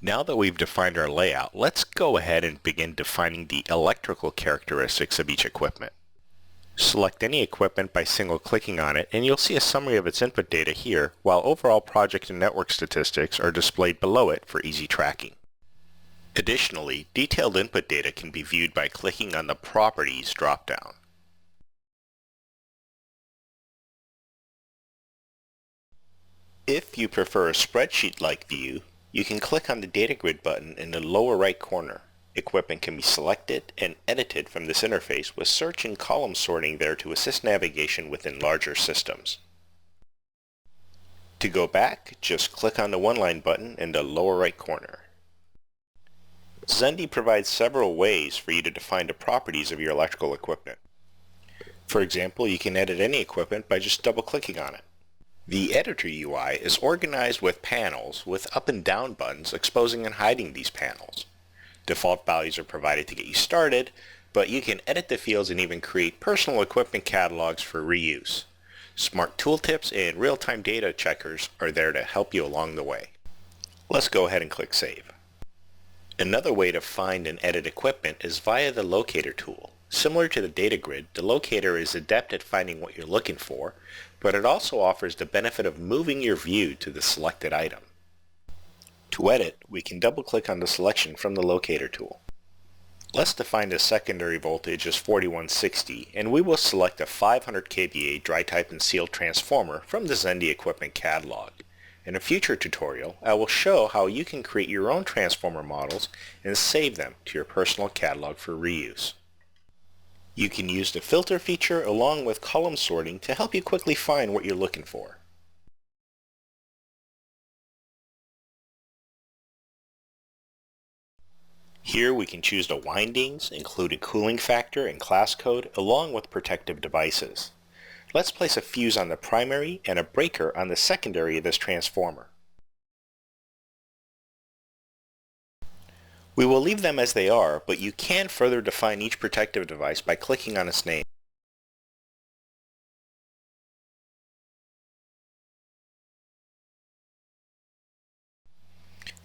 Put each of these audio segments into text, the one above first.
Now that we've defined our layout, let's go ahead and begin defining the electrical characteristics of each equipment. Select any equipment by single-clicking on it, and you'll see a summary of its input data here, while overall project and network statistics are displayed below it for easy tracking. Additionally, detailed input data can be viewed by clicking on the Properties drop-down. If you prefer a spreadsheet-like view, you can click on the Data Grid button in the lower right corner. Equipment can be selected and edited from this interface with search and column sorting there to assist navigation within larger systems. To go back, just click on the one-line button in the lower right corner. Zendy provides several ways for you to define the properties of your electrical equipment. For example, you can edit any equipment by just double-clicking on it. The Editor UI is organized with panels with up and down buttons exposing and hiding these panels. Default values are provided to get you started, but you can edit the fields and even create personal equipment catalogs for reuse. Smart tooltips and real-time data checkers are there to help you along the way. Let's go ahead and click Save. Another way to find and edit equipment is via the Locator tool. Similar to the Data Grid, the Locator is adept at finding what you're looking for, but it also offers the benefit of moving your view to the selected item. To edit, we can double-click on the selection from the Locator tool. Let's define the secondary voltage as 4160, and we will select a 500 kVA dry type and sealed transformer from the Zendy equipment catalog. In a future tutorial, I will show how you can create your own transformer models and save them to your personal catalog for reuse. You can use the filter feature along with column sorting to help you quickly find what you're looking for. Here we can choose the windings, include a cooling factor and class code, along with protective devices. Let's place a fuse on the primary and a breaker on the secondary of this transformer. We will leave them as they are, but you can further define each protective device by clicking on its name.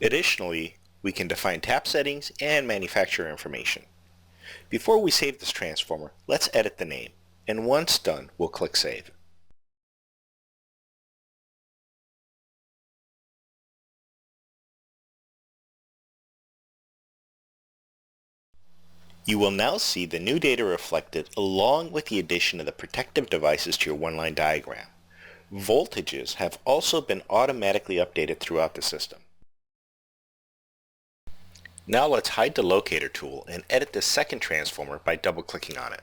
Additionally, we can define tap settings and manufacturer information. Before we save this transformer, let's edit the name, and once done, we'll click Save. You will now see the new data reflected along with the addition of the protective devices to your one-line diagram. Voltages have also been automatically updated throughout the system. Now let's hide the Locator tool and edit the second transformer by double-clicking on it.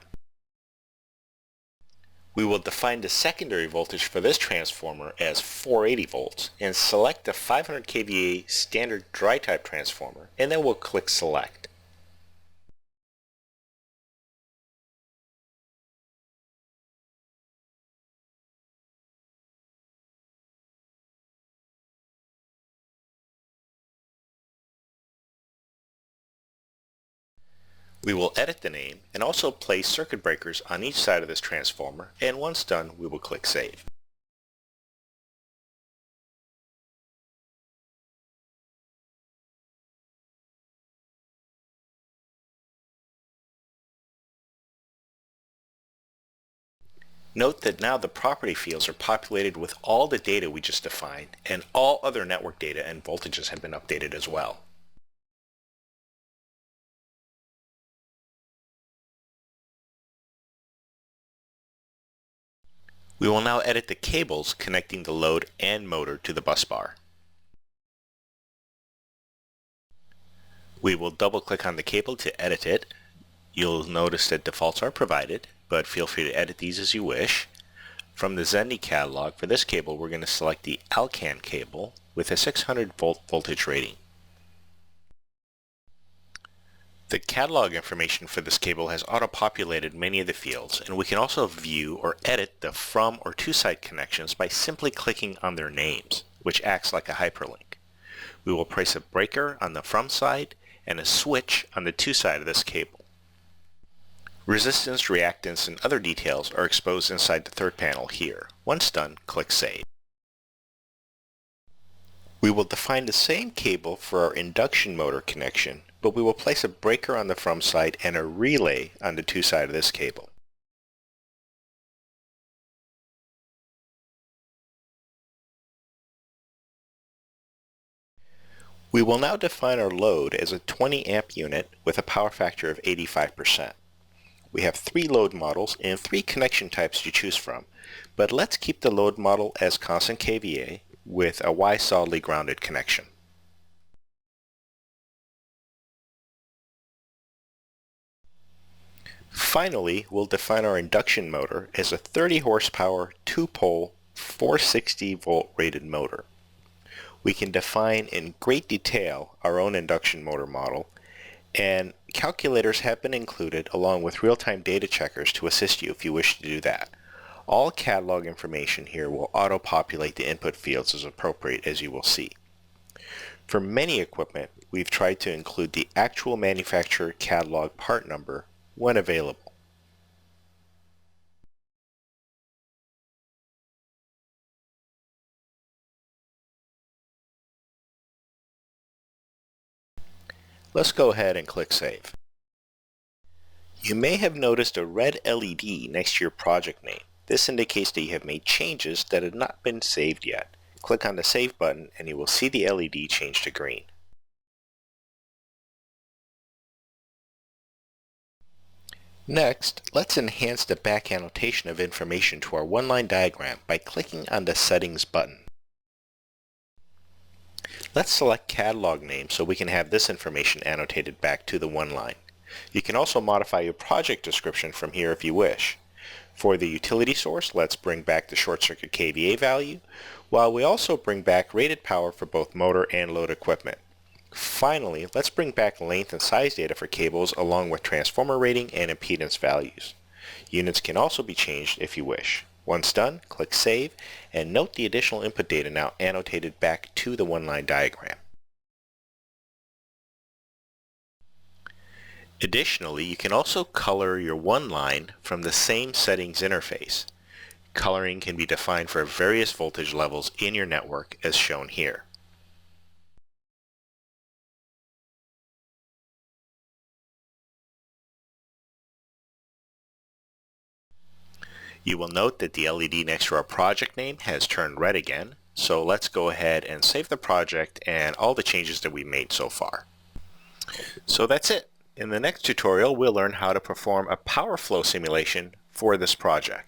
We will define the secondary voltage for this transformer as 480 volts and select the 500 kVA standard dry type transformer, and then we'll click Select. We will edit the name and also place circuit breakers on each side of this transformer, and once done, we will click Save. Note that now the property fields are populated with all the data we just defined, and all other network data and voltages have been updated as well. We will now edit the cables connecting the load and motor to the bus bar. We will double-click on the cable to edit it. You'll notice that defaults are provided, but feel free to edit these as you wish. From the Zendy catalog, for this cable, we're going to select the Alcan cable with a 600 volt voltage rating. The catalog information for this cable has auto-populated many of the fields, and we can also view or edit the from or to site connections by simply clicking on their names, which acts like a hyperlink. We will place a breaker on the from side and a switch on the to side of this cable. Resistance, reactance, and other details are exposed inside the third panel here. Once done, click Save. We will define the same cable for our induction motor connection, but we will place a breaker on the from side and a relay on the to side of this cable. We will now define our load as a 20 amp unit with a power factor of 85%. We have 3 load models and 3 connection types to choose from, but let's keep the load model as constant kVA with a Y solidly grounded connection. Finally, we'll define our induction motor as a 30 horsepower, 2-pole, 460 volt rated motor. We can define in great detail our own induction motor model, and calculators have been included along with real-time data checkers to assist you if you wish to do that. All catalog information here will auto-populate the input fields as appropriate, as you will see. For many equipment, we've tried to include the actual manufacturer catalog part number when available. Let's go ahead and click Save. You may have noticed a red LED next to your project name. This indicates that you have made changes that have not been saved yet. Click on the Save button and you will see the LED change to green. Next, let's enhance the back annotation of information to our one-line diagram by clicking on the Settings button. Let's select Catalog Name so we can have this information annotated back to the one line. You can also modify your project description from here if you wish. For the utility source, let's bring back the short circuit kVA value, while we also bring back rated power for both motor and load equipment. Finally, let's bring back length and size data for cables along with transformer rating and impedance values. Units can also be changed if you wish. Once done, click Save and note the additional input data now annotated back to the one-line diagram. Additionally, you can also color your one line from the same settings interface. Coloring can be defined for various voltage levels in your network as shown here. You will note that the LED next to our project name has turned red again, so let's go ahead and save the project and all the changes that we made so far. So that's it. In the next tutorial, we'll learn how to perform a power flow simulation for this project.